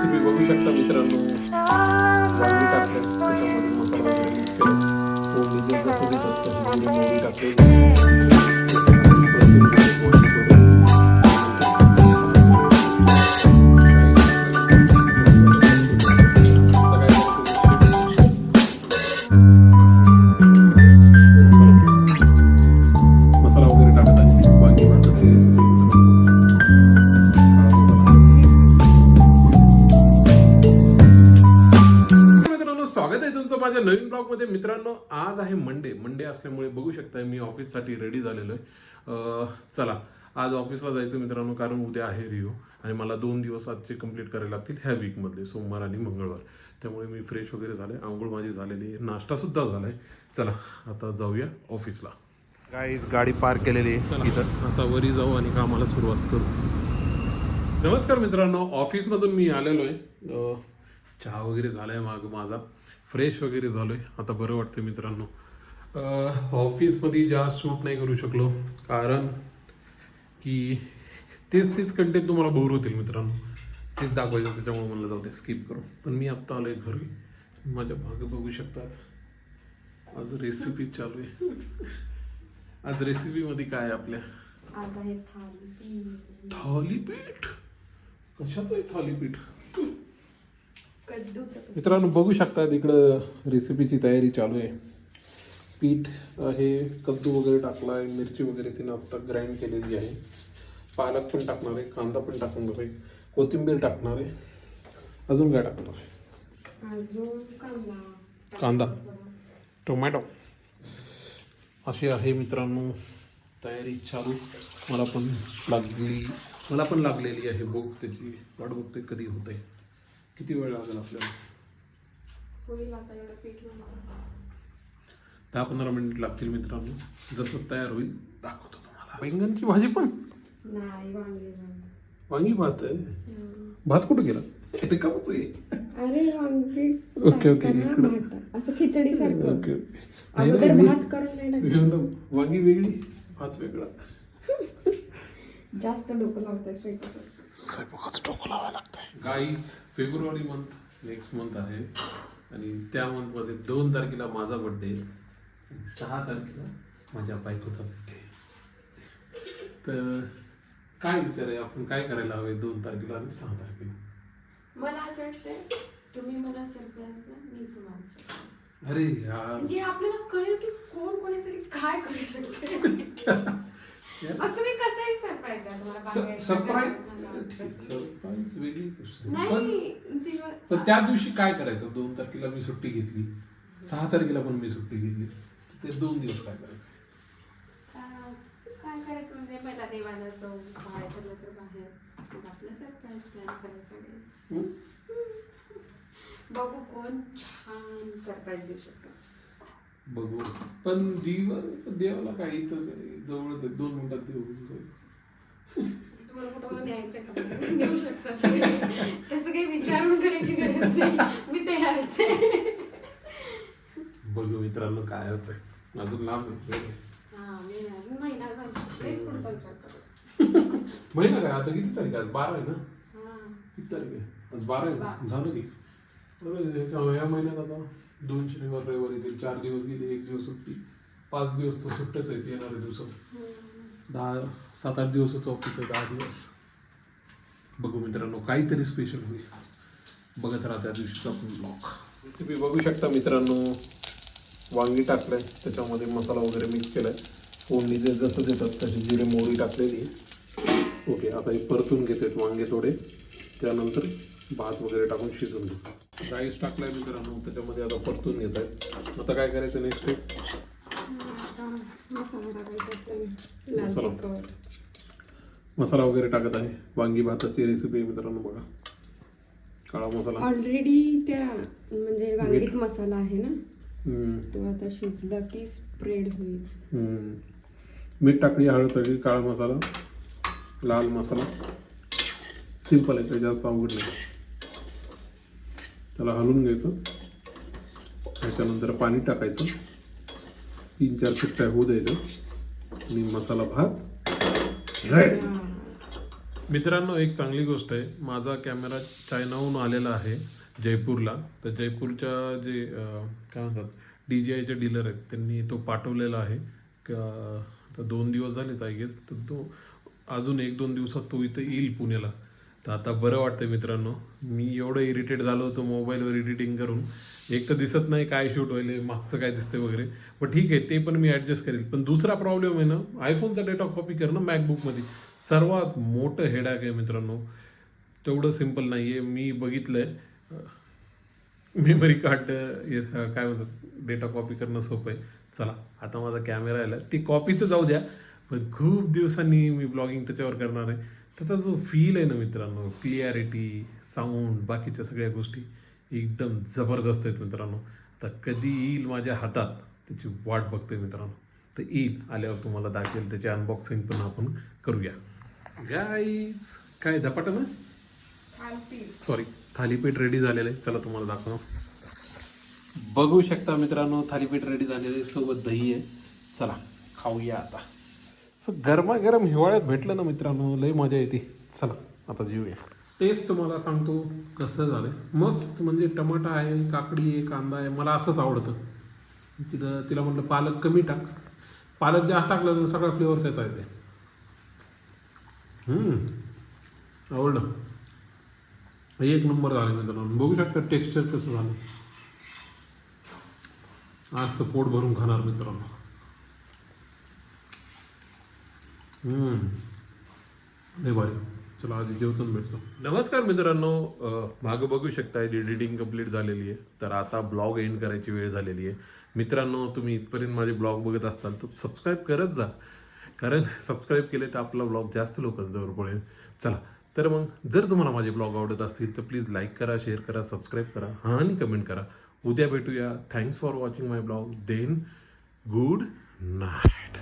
Recipe बघू शकता मित्रांनो. वांगी टाकले, त्याच्यामध्ये मसाला वगैरे मिक्स केला. फोडणी जसं देतात तशी जिरे मोहरी टाकले. मसाला वगैरे टाकत आहे वांगी भाताची रेसिपी. स्वागत आहे तुमचं माझ्या नवीन ब्लॉग मध्ये. मित्रांनो, आज आहे मंडे असल्यामुळे बघू शकता मी ऑफिससाठी रेडी झालेलो आहे. चला आज ऑफिसला जायचं मित्रांनो, कारण उद्या आहे रिओ आणि मला 2 दिवस आजचे कंप्लीट करायला लागतील ह्या वीकमधले, सोमवार आणि मंगळवार. त्यामुळे मी फ्रेश वगैरे झाले, आंघोळ माझी झालेली आहे, नाश्ता सुद्धा झालाय. चला आता जाऊया ऑफिसला. गाईज गाडी पार्क केलेली आहे इथं. आता वरी जाऊ आणि कामाला सुरुवात करू. नमस्कार मित्रांनो, ऑफिसमधून मी आलेलो आहे. चहा वगैरे झालाय माझा, फ्रेश वगैरे झालोय, आता बरं वाटतं मित्रांनो. ऑफिसमध्ये जास्त शूट नाही करू शकलो, कारण की तेच कंटेंट तुम्हाला बोर होतील मित्रांनो, तेच दाखवायचं, त्याच्यामुळे मला जाऊ दे स्किप करू. पण मी आत्ता आलोय घरी. माझ्या मागे बघू शकतात आज रेसिपी चालू आहे. आज रेसिपीमध्ये काय आहे आपल्या? आज आहे थालीपीठ. थालीपीठ? कशाचं आहे थालीपीठ? कद्दूचं. मित्रांनो बघू शकतात इकडं रेसिपीची तयारी चालू आहे. पीठ आहे, कद्दू वगैरे टाकला आहे, मिरची वगैरे तिनं आत्ता ग्राइंड केलेली आहे. पालक पण टाकणार आहे, कांदा पण टाकणार आहे, कोथिंबीर टाकणार आहे. अजून काय टाकणार आहे? अजून कांदा, टोमॅटो. अशी आहे मित्रांनो तयारी चालू. मला पण लागलेली आहे भूक, त्याची वाट बघते कधी होते. किती वेळ लागेल आपल्याला? होईल आता एवढं पीठ 10-15 मिनिट लागतील मित्रांनो. जसं तयार होईल दाखवतो तुम्हाला. बैंगनची भाजी पण नाही, वांगी भात आहे. भात कुठे गेला? रिकामच आहे. अरे वांगी ओके असं खिचडी सारखं. ओके अगोदर भात करून नाही टाकलं. वांगी वेगळी, भात वेगळा. जास्त डोकं लावतंय स्वयंपाकाचं डोकं लावायला लागतंय. Guys, February month next month आहे आणि त्या मंथमध्ये 2 तारखेला माझा बर्थडे, 6 तारखेला माझ्या बायकोचा बर्थडे. तर काय विचार आहे, आपण काय करायला हवे 2 तारखेला आणि 6 तारखेला? मला असं वाटतंय तुम्ही मला सरप्राईज द्या, मी तुम्हाला सरप्राईज. अरे यार, म्हणजे आपल्याला कळेल की कोण कोणासाठी काय करू शकते. असं मी कसंही सरप्राईज द्या तुम्हाला. सरप्राईज वेगळी गोष्ट आहे. पण त्या दिवशी काय करायचं? 2 तारखेला मी सुट्टी घेतली, 6 तारखेला पण मी सुट्टी घेतली, ते 2 दिवस काय करायचं? काय करायचं म्हणजे पहिला देवाला जाऊ, बाहेर ठरलं तर बाहेर, मग आपलं सरप्राईज प्लॅन करायचं. बघू कोण छान सरप्राईज देऊ शकतो. बघू. पण देवाला काही तर जवळच आहे, 2 मिनिटात देऊ जाईल. तुम्हाला कुठं न्यायचं का? नेऊ शकता. तसं काही विचारून करायची गरज नाही, मी तयारच आहे. बघू मित्रांनो काय होतंय. अजून लांब आहे. मी अजून महिना तेच पुढचा विचार करतो. महिना काय? आता किती तारीख? आज 12 आहे ना? किती तारीख आहे आज? 12 आहे ना? झालं की या महिन्यात आता 2 शनिवार रविवार येतील, 4 दिवस गेले, 1 दिवस सुट्टी, 5 दिवस तर सुट्ट्याच आहेत येणाऱ्या दिवसात. 7-8 दिवसाचं ऑफिस आहे, 10 दिवस. बघू मित्रांनो काहीतरी स्पेशल होईल. बघत राहा त्या दिवशीचा आपण ब्लॉग. रेसिपी बघू शकता मित्रांनो. वांगी टाकलंय, त्याच्यामध्ये मसाला वगैरे मिक्स केलाय, फोडणी जसं देतात तशी जिरे मोहरी टाकलेली. ओके, आता हे परतून घेतात वांगे थोडे, त्यानंतर भात वगैरे टाकून शिजवून घेतात. राईस टाकलाय मित्रांनो, त्याच्यामध्ये आता परतून घेत आहेत. आता काय करायचं नेक्स्ट? मसाला वगैरे टाकत आहे. वांगी भाताची रेसिपी आहे मित्रांनो. बघा, काळा मसाला ऑलरेडी त्या म्हणजे वांगीत मसाला आहे ना, तो आता शिजला की स्प्रेड होईल. मीठ टाकली, हळद टाकली, काळा मसाला, लाल मसाला. सिंपल आहे, काही जास्त अवघड नाही. त्याला हलवून घ्यायचं, त्याच्यानंतर पाणी टाकायचं, 3-4 शिट्ट्या होऊ द्यायचं आणि मसाला भात रेडी. मित्रांनो, एक चांगली गोष्ट आहे, माझा कॅमेरा चायनाहून आलेला आहे जयपूरला. तर जयपूरच्या जे काय म्हणतात DJIचे डीलर आहेत, त्यांनी तो पाठवलेला आहे का. तर 2 दिवस झालेत आय गेस. तर तो अजून 1-2 दिवसात तो इथं येईल पुण्याला. तर आता बरं वाटतं मित्रांनो. मी एवढं इरिटेट झालो होतो मोबाईलवर एडिटिंग करून. एक तर दिसत नाही काय शूट व्हायले, मागचं काय दिसते वगैरे. पण ठीक आहे, ते पण मी ॲडजस्ट करेल. पण दुसरा प्रॉब्लेम आहे ना, आयफोनचा डेटा कॉपी करणं मॅकबुकमध्ये सर्वात मोठं हेडॅक आहे मित्रांनो. तेवढं सिम्पल नाही आहे. मी बघितलं आहे, मेमरी कार्ड काय म्हणतात डेटा कॉपी करणं सोपं आहे. चला, आता माझा कॅमेरा आला, ती कॉपीचं जाऊ द्या, पण खूप दिवसांनी मी ब्लॉगिंग त्याच्यावर करणार आहे. त्याचा जो फील आहे ना मित्रांनो, क्लिअरिटी, साऊंड, बाकीच्या सगळ्या गोष्टी एकदम जबरदस्त आहेत मित्रांनो. आता कधी येईल माझ्या हातात त्याची वाट बघतोय मित्रांनो. तर येईल, आल्यावर तुम्हाला दाखवेल, त्याची अनबॉक्सिंग पण आपण करूया. गाईज, काय धपाटा ना, सॉरी, थालीपीठ रेडी झालेलं आहे. चला तुम्हाला दाखवा. बघू शकता मित्रांनो, थालीपीठ रेडी झालेलं आहे, सोबत दही आहे. चला खाऊया आता. गरमागरम हिवाळ्यात भेटलं ना मित्रांनो, लई मजा येते. चला आता जेऊया. टेस्ट तुम्हाला सांगतो कसं झालं, मस्त. म्हणजे टमाटा आहे, काकडी आहे, कांदा आहे, मला असंच आवडतं. तिला म्हटलं पालक कमी टाक, पालक जास्त टाकलं तर सगळा फ्लेवर त्याचा येते. आवडलं, एक नंबर झालं मित्रांनो. बघू शकता टेक्स्चर कसं झालं. आज तर पोट भरून खाणार मित्रांनो. लय भारी. चला आधी जेवताना भेटतो. नमस्कार मित्रांनो, मागं बघू शकता एडिटिंग कंप्लीट झालेली आहे. तर आता ब्लॉग एंड करायची वेळ झालेली आहे मित्रांनो. तुम्ही इथपर्यंत माझे ब्लॉग बघत असताल तर सबस्क्राईब करत जा, कारण सबस्क्राईब केले तर आपला ब्लॉग जास्त लोकांजवळ पडेल. चला, तर मग जर तुम्हाला माझे ब्लॉग आवडत असतील तर प्लीज लाईक करा, शेअर करा, सबस्क्राईब करा, हां आणि कमेंट करा. उद्या भेटूया. Thanks for watching my blog. Then good night.